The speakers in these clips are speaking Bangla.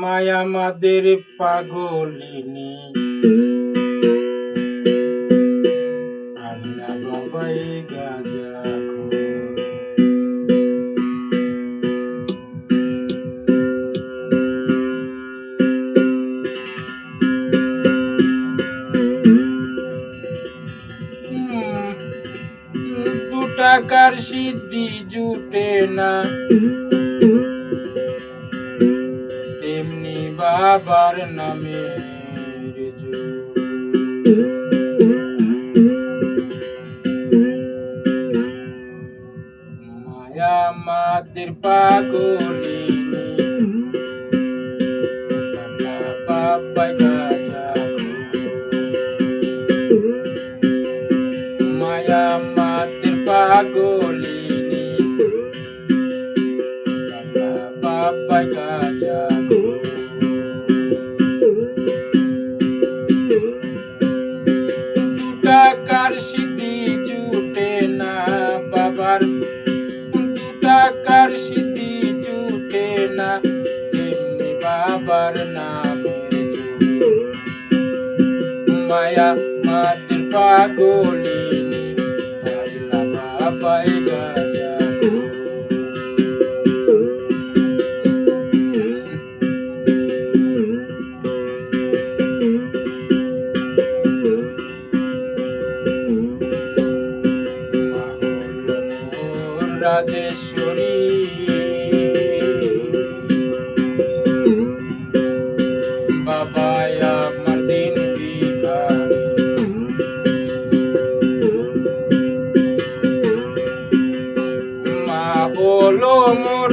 মায়া মাদের পাগলিনী আল্লাহ বাবাই গাজা দু টাকার সিদ্ধি জুটে না, তেমনি বাবার নামে মায়া মাদের পাগলিনী বাবাই গাজা মায়া মাদের পাগলিনী বাবাই গাজা টাকার সিদ্ধি জুটে না বাবার, টাকার সিদ্ধি জুটে না, তেমনি বাবার নামের মায়া মাদের পাগলিনী আল্লাহ বাবাই গাজা রাজেশ্বরী বাবা আমার দিন ভিখারি, মা বলো মোর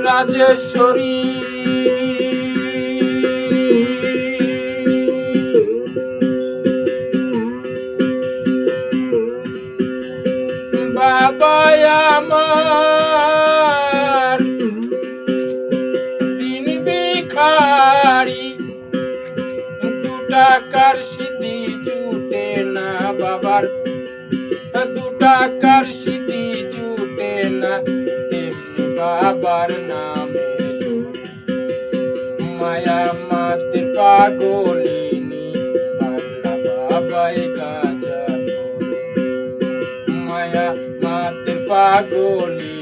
রাজেশ্বরী বাবা আমার দিন ভিখারি, দু টাকার সিদ্ধি জুটে না বাবার, দু টাকার সিদ্ধি জুটে না, তেমনি বাবার নামে মায়া মাদের পাগলিনী আল্লাহ বাবাই গাজা মায়া মাদের পাগলিনী